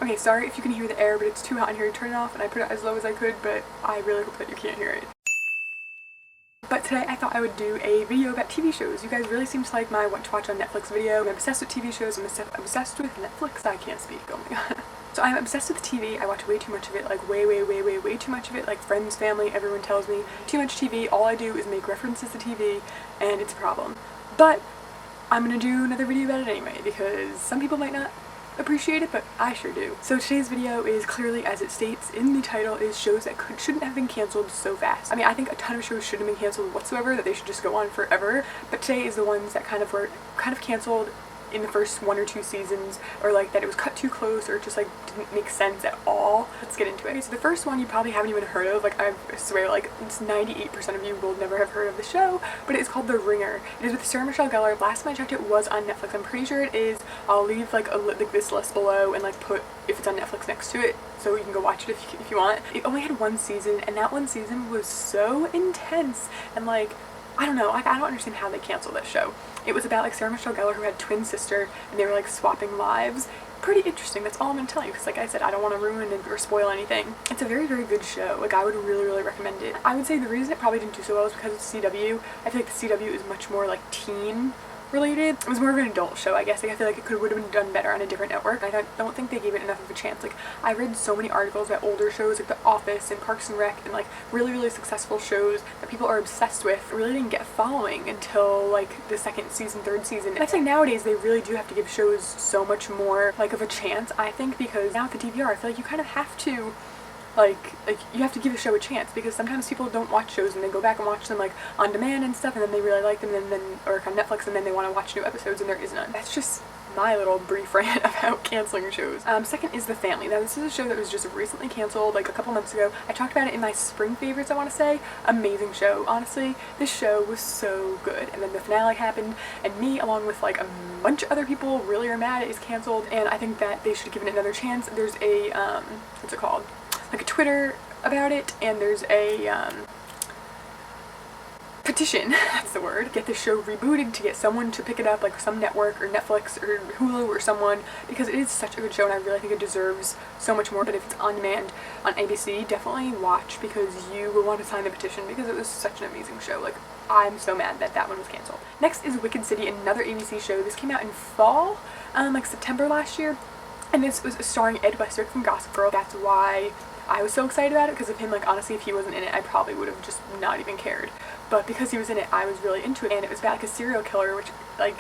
Okay, sorry if you can hear the air, but it's too hot in here to turn it off, and I put it as low as I could, but I really hope that you can't hear it. But today I thought I would do a video about TV shows. You guys really seem to like my what to watch on Netflix video. I'm obsessed with TV shows. I'm obsessed with Netflix. I can't speak. Oh my god. So I'm obsessed with TV. I watch way too much of it, like way too much of it. Like friends, family, everyone tells me too much TV. All I do is make references to TV, and it's a problem. But I'm gonna do another video about it anyway, because some people might not appreciate it, but I sure do. So today's video is clearly, as it states in the title, is shows that shouldn't have been canceled so fast. I mean, I think a ton of shows shouldn't have been canceled whatsoever, that they should just go on forever, but today is the ones that were canceled in the first 1 or 2 seasons, or like that it was cut too close, or just like didn't make sense at all. Let's get into it. Okay, so the first one you probably haven't even heard of. Like I swear, like it's 98% of you will never have heard of the show, but it's called The Ringer. It is with Sarah Michelle Gellar. Last time I checked, it was on Netflix. I'm pretty sure it is. I'll leave like this list below and like put if it's on Netflix next to it, so you can go watch it if you want. It only had 1 season, and that 1 season was so intense, and like I don't know, like I don't understand how they canceled that show. It was about like Sarah Michelle Gellar, who had a twin sister, and they were like swapping lives. Pretty interesting. That's all I'm gonna tell you, because like I said, I don't want to ruin or spoil anything. It's a very good show. Like I would really recommend it. I would say the reason it probably didn't do so well is because it's CW. I feel like the CW is much more like teen related. It was more of an adult show, I guess. Like I feel like it would have been done better on a different network. I don't think they gave it enough of a chance. Like I read so many articles about older shows like The Office and Parks and Rec, and like really successful shows that people are obsessed with really didn't get following until like the 2nd season, 3rd season. And I think nowadays they really do have to give shows so much more like of a chance, I think, because now with the DVR I feel like you kind of have to like you have to give a show a chance, because sometimes people don't watch shows and they go back and watch them like on demand and stuff, and then they really like them, and then or on Netflix, and then they want to watch new episodes and there is none. That's just my little brief rant about canceling shows. Second is The Family. Now this is a show that was just recently canceled like a couple months ago. I talked about it in my spring favorites, I want to say. Amazing show. Honestly, this show was so good, and then the finale happened, and me along with like a bunch of other people really are mad it is canceled, and I think that they should have given it another chance. There's a what's it called, like a Twitter about it, and there's a petition, that's the word, get the show rebooted to get someone to pick it up, like some network or Netflix or Hulu or someone, because it is such a good show and I really think it deserves so much more. But if it's on demand on ABC, definitely watch, because you will want to sign the petition, because it was such an amazing show. Like I'm so mad that that one was canceled. Next is Wicked City, another ABC show. This came out in fall, like September last year, and this was starring Ed Westwick from Gossip Girl. That's why I was so excited about it, because of him. Like honestly, if he wasn't in it, I probably would have just not even cared. But because he was in it, I was really into it, and it was about like a serial killer, which like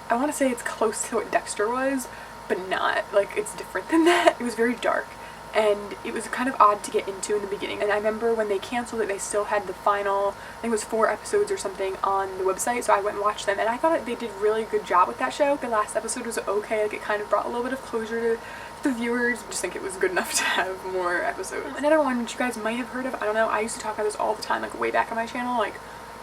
I want to say it's close to what Dexter was, but not. Like it's different than that. It was very dark, and it was kind of odd to get into in the beginning. And I remember when they canceled it, they still had the final, I think it was 4 episodes or something on the website, so I went and watched them, and I thought they did a really good job with that show. The last episode was okay, like it kind of brought a little bit of closure to the viewers. I just think it was good enough to have more episodes. Another one which you guys might have heard of, I don't know, I used to talk about this all the time, like way back on my channel, like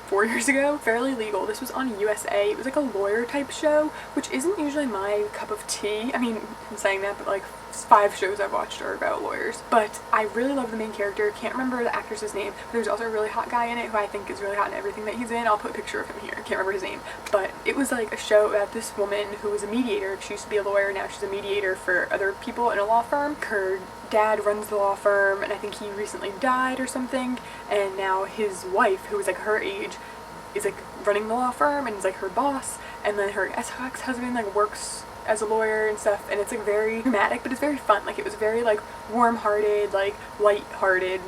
4 years ago. Fairly Legal. This was on USA. It was like a lawyer type show, which isn't usually my cup of tea. I mean, I'm saying that, but like 5 shows I've watched are about lawyers. But I really love the main character. Can't remember the actress's name, but there's also a really hot guy in it who I think is really hot in everything that he's in. I'll put a picture of him here. Can't remember his name. But it was like a show about this woman who was a mediator. She used to be a lawyer, now she's a mediator for other people in a law firm. Her dad runs the law firm, and I think he recently died or something, and now his wife, who was like her age, is like running the law firm and is like her boss, and then her ex-husband like works as a lawyer and stuff, and it's like very dramatic, but it's very fun. Like it was very like warm-hearted, like light-hearted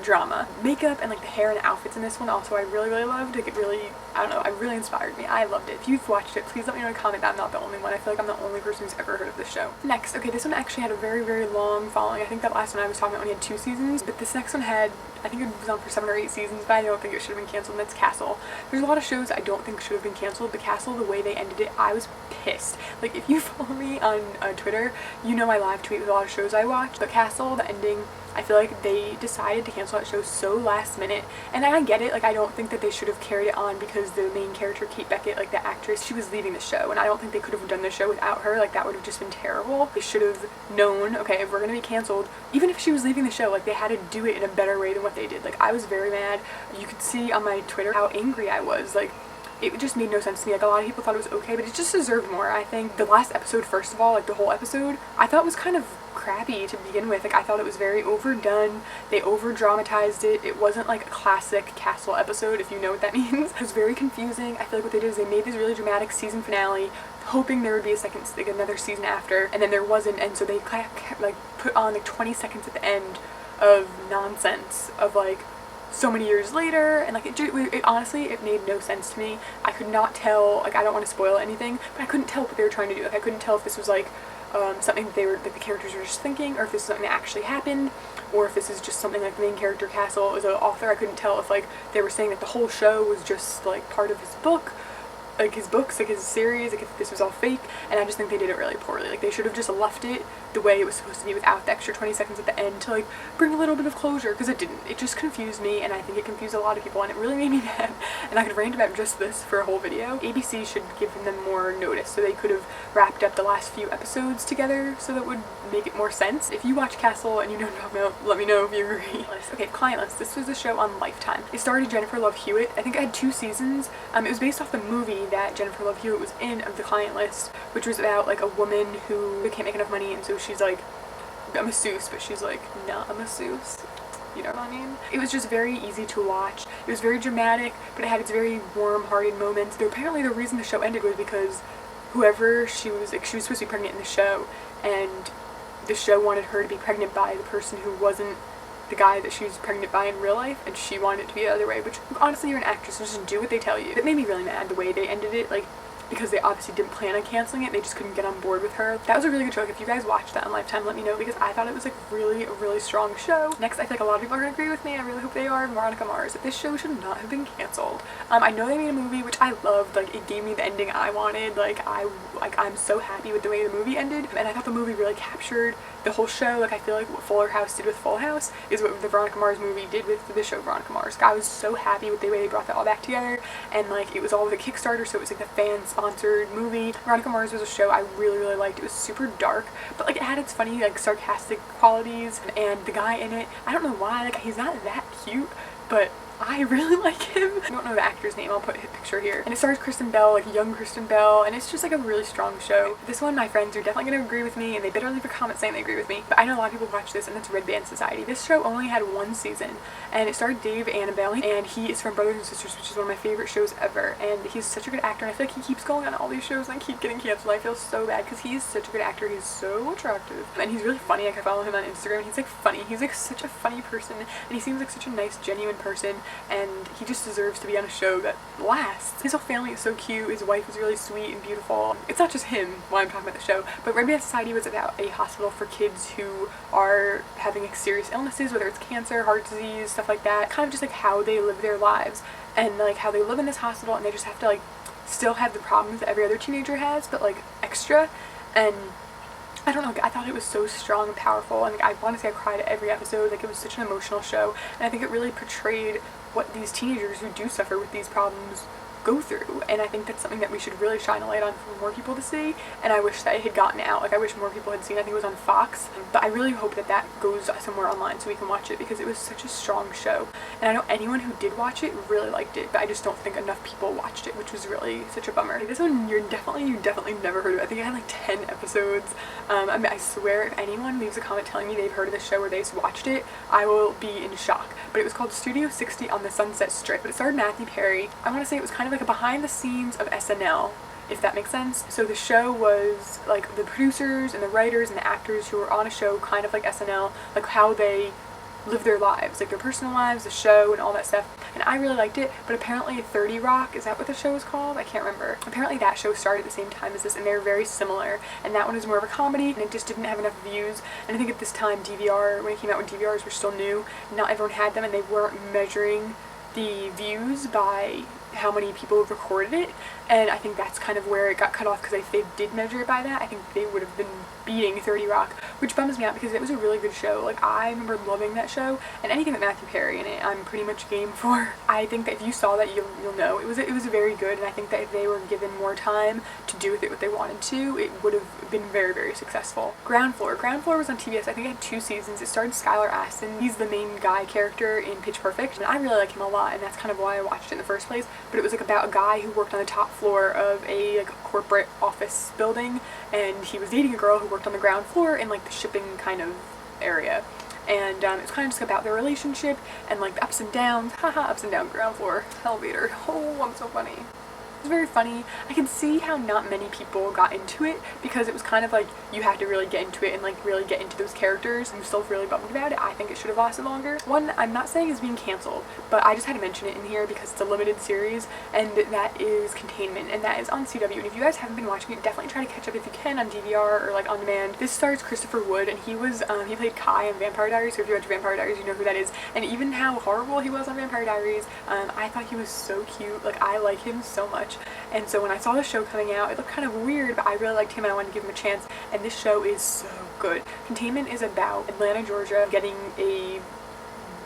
drama. Makeup and like the hair and the outfits in this one also I really loved. Like it really, I don't know, it really inspired me. I loved it. If you've watched it, please let me know in a comment that I'm not the only one. I feel like I'm the only person who's ever heard of this show. Next, okay, this one actually had a very long following. I think that last one I was talking about only had 2 seasons, but this next one had, I think it was on for 7 or 8 seasons, but I don't think it should have been canceled, and that's Castle. There's a lot of shows I don't think should have been canceled, but Castle, the way they ended it, I was pissed. Like if you follow me on Twitter, you know I live tweet with a lot of shows I watch, but Castle, the ending, I feel like they decided to cancel that show so last minute, and I get it. Like I don't think that they should have carried it on, because the main character, Kate Beckett, like the actress, she was leaving the show, and I don't think they could have done the show without her. Like that would have just been terrible. They should have known, okay, if we're gonna be canceled, even if she was leaving the show, like they had to do it in a better way than what they did. Like I was very mad. You could see on my Twitter how angry I was. Like it just made no sense to me. Like, a lot of people thought it was okay, but it just deserved more. I think the last episode, first of all, like the whole episode, I thought was kind of crappy to begin with. Like, I thought it was very overdone. They over dramatized it. It wasn't like a classic Castle episode, if you know what that means. It was very confusing. I feel like what they did is they made this really dramatic season finale, hoping there would be another season after, and then there wasn't, and so they like put on like 20 seconds at the end of nonsense of like so many years later, and like it honestly, it made no sense to me. I could not tell, like, I don't want to spoil anything, but I couldn't tell what they were trying to do. Like, I couldn't tell if this was like something that the characters were just thinking, or if this is something that actually happened, or if this is just something like the main character Castle is an author. I couldn't tell if like they were saying that the whole show was just like part of his book, like his books, like his series, like if this was all fake. And I just think they did it really poorly. Like, they should have just left it the way it was supposed to be without the extra 20 seconds at the end to like bring a little bit of closure, because it didn't. It just confused me, and I think it confused a lot of people, and it really made me mad. And I could rant about just this for a whole video. ABC should give them more notice, so they could have wrapped up the last few episodes together, so that would make it more sense. If you watch Castle and you know what I'm talking about, let me know if you agree. Okay, Client List. This was a show on Lifetime. It starred Jennifer Love Hewitt. I think it had 2 seasons. It was based off the movie that Jennifer Love Hewitt was in, of The Client List, which was about like a woman who can't make enough money, and so she's like a masseuse, but she's like not a masseuse. You know what I mean? It was just very easy to watch. It was very dramatic, but it had its very warm-hearted moments. Apparently the reason the show ended was because whoever she was supposed to be pregnant in the show, and the show wanted her to be pregnant by the person who wasn't the guy that she was pregnant by in real life, and she wanted it to be the other way, which honestly, you're an actress, so just do what they tell you. It made me really mad the way they ended it, like, because they obviously didn't plan on canceling it, they just couldn't get on board with her. That was a really good show. Like, if you guys watched that on Lifetime, let me know, because I thought it was like a really strong show. Next, I feel like a lot of people are gonna agree with me, I really hope they are, Veronica Mars. This show should not have been canceled. I know they made a movie, which I loved. Like, it gave me the ending I wanted. I'm so happy with the way the movie ended, and I thought the movie really captured the whole show. Like, I feel like what Fuller House did with Full House is what the Veronica Mars movie did with the show Veronica Mars. I was so happy with the way they brought that all back together, and like, it was all with a Kickstarter, so it was like the fan-sponsored movie. Veronica Mars was a show I really liked. It was super dark, but like, it had its funny, like, sarcastic qualities, and the guy in it, I don't know why, like, he's not that cute, but I really like him. I don't know the actor's name, I'll put his picture here. And it stars Kristen Bell, like young Kristen Bell, and it's just like a really strong show. This one, my friends are definitely gonna agree with me, and they better leave a comment saying they agree with me. But I know a lot of people watch this, and that's Red Band Society. This show only had 1 season, and it starred Dave Annabelle, and he is from Brothers and Sisters, which is one of my favorite shows ever. And he's such a good actor, and I feel like he keeps going on all these shows and I keep getting canceled. I feel so bad, because he's such a good actor. He's so attractive, and he's really funny. Like, I follow him on Instagram. He's like funny. He's like such a funny person, and he seems like such a nice, genuine person, and he just deserves to be on a show that lasts. His whole family is so cute. His wife is really sweet and beautiful. It's not just him while I'm talking about the show, but Red Band Society was about a hospital for kids who are having like serious illnesses, whether it's cancer, heart disease, stuff like that. Kind of just like how they live their lives, and like how they live in this hospital, and they just have to like still have the problems that every other teenager has, but like extra. And I don't know, I thought it was so strong and powerful, and like, I want to say I cried at every episode. Like, it was such an emotional show, and I think it really portrayed what these teenagers who do suffer with these problems go through, and I think that's something that we should really shine a light on for more people to see, and I wish that it had gotten out. Like, I wish more people had seen it. I think it was on Fox, but I really hope that that goes somewhere online so we can watch it, because it was such a strong show, and I know anyone who did watch it really liked it, but I just don't think enough people watched it, which was really such a bummer. Like, this one, you definitely never heard of it. I think it had like 10 episodes. I mean, I swear, if anyone leaves a comment telling me they've heard of this show or they've watched it, I will be in shock. But it was called Studio 60 on the Sunset Strip, but it starred Matthew Perry. I want to say it was kind of like a behind the scenes of SNL, if that makes sense. So the show was like the producers and the writers and the actors who were on a show kind of like SNL, like how they live their lives, like their personal lives, the show, and all that stuff. And I really liked it, but apparently 30 Rock, is that what the show was called? I can't remember. Apparently that show started at the same time as this, and they're very similar, and that one was more of a comedy, and it just didn't have enough views. And I think at this time, DVR, when it came out when DVRs were still new, not everyone had them, and they weren't measuring the views by how many people recorded it, and I think that's kind of where it got cut off, because if they did measure it by that, I think they would have been beating 30 Rock, which bums me out because it was a really good show. Like, I remember loving that show, and anything with Matthew Perry in it, I'm pretty much game for. I think that if you saw that, you'll know it was very good, and I think that if they were given more time to do with it what they wanted to, it would have been very, very successful. Ground Floor was on TBS. I think it had 2 seasons. It starred Skylar Astin. He's the main guy character in Pitch Perfect, and I really like him a lot, and that's kind of why I watched it in the first place. But it was like about a guy who worked on the top floor of a like corporate office building, and he was dating a girl who worked on the ground floor in like the shipping kind of area. And it's kind of just about their relationship and like the ups and downs. Haha, ups and downs, ground floor, elevator. Oh, I'm so funny. It was very funny. I can see how not many people got into it because it was kind of like you had to really get into it and like really get into those characters. I'm still really bummed about it. I think it should have lasted longer. One, I'm not saying is being canceled, but I just had to mention it in here because it's a limited series, and that is Containment, and that is on CW. And if you guys haven't been watching it, definitely try to catch up if you can on DVR or like on demand. This stars Christopher Wood, and he was he played Kai on Vampire Diaries. So if you watch Vampire Diaries, you know who that is. And even how horrible he was on Vampire Diaries, I thought he was so cute. Like, I like him so much. And so when I saw the show coming out, it looked kind of weird, but I really liked him and I wanted to give him a chance, and this show is so good. Containment is about Atlanta, Georgia getting a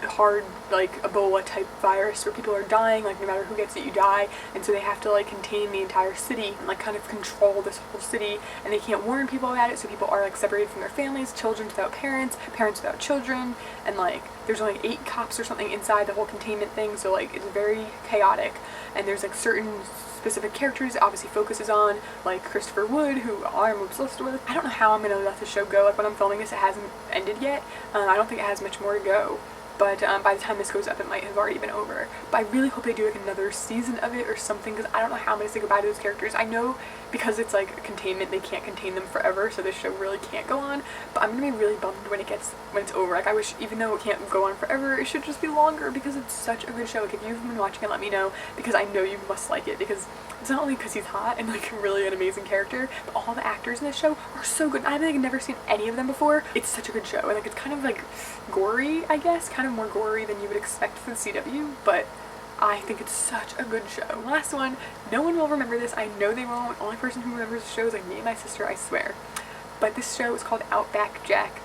hard like Ebola type virus where people are dying, like no matter who gets it you die, and so they have to like contain the entire city and like kind of control this whole city, and they can't warn people about it, so people are like separated from their families, children without parents, parents without children, and like there's only 8 cops or something inside the whole containment thing, so like it's very chaotic, and there's like certain specific characters it obviously focuses on, like Christopher Wood, who I'm obsessed with. I don't know how I'm gonna let the show go. Like, when I'm filming this, it hasn't ended yet. I don't think it has much more to go. But by the time this goes up, it might have already been over. But I really hope they do like another season of it or something, because I don't know how I'm going to say goodbye to those characters. I know because it's like Containment, they can't contain them forever, so this show really can't go on. But I'm going to be really bummed when it's over. Like, I wish, even though it can't go on forever, it should just be longer, because it's such a good show. Like, if you've been watching it, let me know, because I know you must like it, because it's not only because he's hot and like really an amazing character, but all the actors in this show are so good. I've like never seen any of them before. It's such a good show, and like it's kind of like gory, I guess, kind of more gory than you would expect for the CW, but I think it's such a good show. Last one, no one will remember this. I know they won't. Only person who remembers the show is like me and my sister, I swear. But this show is called Outback Jack.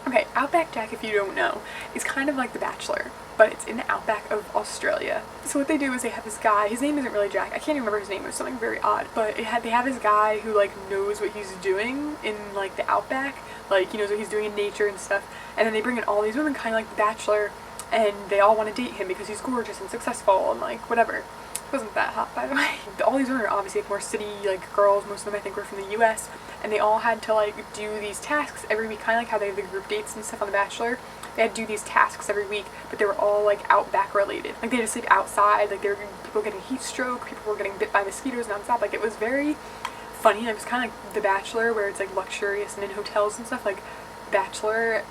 Okay, Outback Jack, if you don't know, is kind of like The Bachelor, but it's in the outback of Australia. So what they do is they have this guy, his name isn't really Jack, I can't even remember his name, it was something very odd, but they have this guy who like knows what he's doing in like the outback, like he knows what he's doing in nature and stuff, and then they bring in all these women kind of like The Bachelor, and they all want to date him because he's gorgeous and successful and like whatever. He wasn't that hot, by the way. All these women are obviously like more city like girls, most of them I think were from the US, and they all had to like do these tasks every week, kind of like how they have the group dates and stuff on The Bachelor. They had to do these tasks every week, but they were all like outback related. Like, they had to sleep outside, like there were people getting heat stroke, people were getting bit by mosquitoes nonstop. Like, it was very funny. It was kind of like The Bachelor, where it's like luxurious and in hotels and stuff. Like Bachelor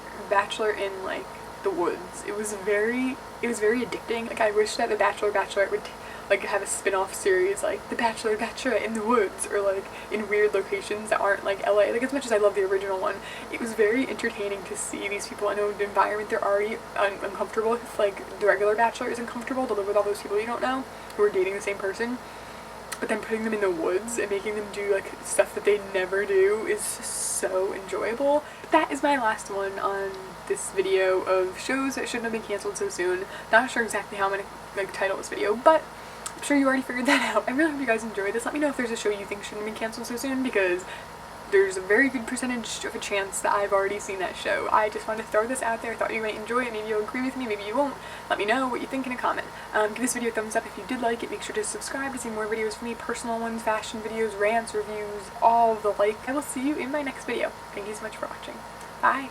in like the woods. It was very addicting. Like, I wish that The Bachelor Bachelorette would like have a spin-off series like The Bachelor Bachelorette in the woods, or like in weird locations that aren't like LA. Like, as much as I love the original one, it was very entertaining to see these people in an environment they're already uncomfortable with. Like, the regular Bachelor is uncomfortable to live with all those people you don't know who are dating the same person, but then putting them in the woods and making them do like stuff that they never do is so enjoyable. That is my last one on this video of shows that shouldn't have been canceled so soon. Not sure exactly how I'm gonna like title this video, but I'm sure you already figured that out. I really hope you guys enjoyed this. Let me know if there's a show you think shouldn't have been canceled so soon, because there's a very good percentage of a chance that I've already seen that show. I just wanted to throw this out there. I thought you might enjoy it. Maybe you'll agree with me, maybe you won't. Let me know what you think in a comment. Give this video a thumbs up if you did like it. Make sure to subscribe to see more videos from me, personal ones, fashion videos, rants, reviews, all of the like. I will see you in my next video. Thank you so much for watching. Bye!